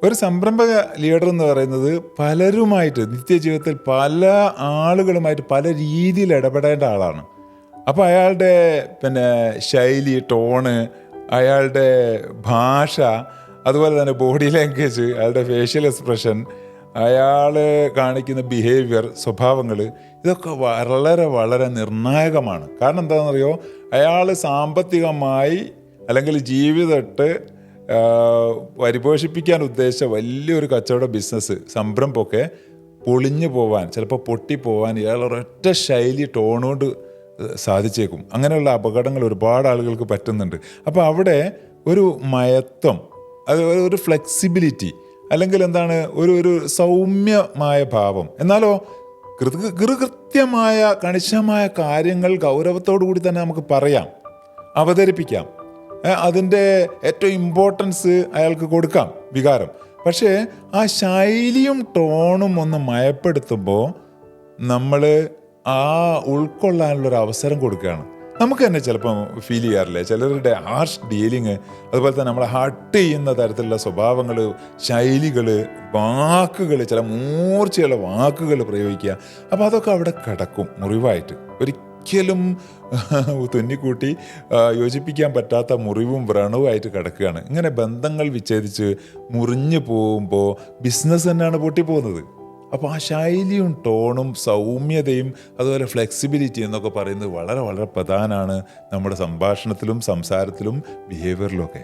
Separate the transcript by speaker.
Speaker 1: ഒരു സംരംഭക ലീഡർ എന്ന് പറയുന്നത് പലരുമായിട്ട് നിത്യജീവിതത്തിൽ പല ആളുകളുമായിട്ട് പല രീതിയിൽ ഇടപെടേണ്ട ആളാണ്. അപ്പോൾ അയാളുടെ ശൈലി, ടോണ്, അയാളുടെ ഭാഷ, അതുപോലെ തന്നെ ബോഡി ലാംഗ്വേജ്, അയാളുടെ ഫേഷ്യൽ എക്സ്പ്രഷൻ, അയാൾ കാണിക്കുന്ന ബിഹേവിയർ, സ്വഭാവങ്ങൾ, ഇതൊക്കെ വളരെ വളരെ നിർണായകമാണ്. കാരണം എന്താണെന്നറിയോ, അയാൾ സാമ്പത്തികമായി അല്ലെങ്കിൽ ജീവിതത്തെ പരിപോഷിപ്പിക്കാൻ ഉദ്ദേശിച്ച വലിയൊരു കച്ചവട ബിസിനസ് സംരംഭമൊക്കെ പൊളിഞ്ഞു പോവാൻ, ചിലപ്പോൾ പൊട്ടിപ്പോവാൻ ഇയാൾ ഒരൊറ്റ ശൈലി, ടോണുകൊണ്ട് സാധിച്ചേക്കും. അങ്ങനെയുള്ള അപകടങ്ങൾ ഒരുപാട് ആളുകൾക്ക് പറ്റുന്നുണ്ട്. അപ്പോൾ അവിടെ ഒരു മയത്വം, അത് ഒരു ഫ്ലെക്സിബിലിറ്റി, അല്ലെങ്കിൽ എന്താണ്, ഒരു സൗമ്യമായ ഭാവം, എന്നാലോ കൃത്യമായ കണിശമായ കാര്യങ്ങൾ ഗൗരവത്തോടു കൂടി തന്നെ നമുക്ക് പറയാം, അവതരിപ്പിക്കാം. അതിൻ്റെ ഏറ്റവും ഇമ്പോർട്ടൻസ് അയാൾക്ക് കൊടുക്കാം, വികാരം. പക്ഷേ ആ ശൈലിയും ടോണും ഒന്ന് മയപ്പെടുത്തുമ്പോൾ നമ്മൾ ആ ഉൾക്കൊള്ളാനുള്ളൊരു അവസരം കൊടുക്കുകയാണ്. നമുക്ക് തന്നെ ചിലപ്പോൾ ഫീൽ ചെയ്യാറില്ലേ, ചിലരുടെ ഹാർഷ് ഡീലിങ്, അതുപോലെ തന്നെ നമ്മളെ ഹർട്ട് ചെയ്യുന്ന തരത്തിലുള്ള സ്വഭാവങ്ങൾ, ശൈലികൾ, വാക്കുകൾ, ചില മൂർച്ചയുള്ള വാക്കുകൾ പ്രയോഗിക്കുക. അപ്പോൾ അതൊക്കെ അവിടെ കിടക്കും മുറിവായിട്ട്, ഒരിക്കലും തുന്നിക്കൂട്ടി യോജിപ്പിക്കാൻ പറ്റാത്ത മുറിവും വ്രണവുമായിട്ട് കിടക്കുകയാണ്. ഇങ്ങനെ ബന്ധങ്ങൾ വിച്ഛേദിച്ച് മുറിഞ്ഞു പോകുമ്പോൾ ബിസിനസ് തന്നെയാണ് പൊട്ടിപ്പോകുന്നത്. അപ്പോൾ ആ ശൈലിയും ടോണും സൗമ്യതയും അതുപോലെ ഫ്ലെക്സിബിലിറ്റി എന്നൊക്കെ പറയുന്നത് വളരെ വളരെ പ്രധാനമാണ് നമ്മുടെ സംഭാഷണത്തിലും സംസാരത്തിലും ബിഹേവിയറിലും ഒക്കെ.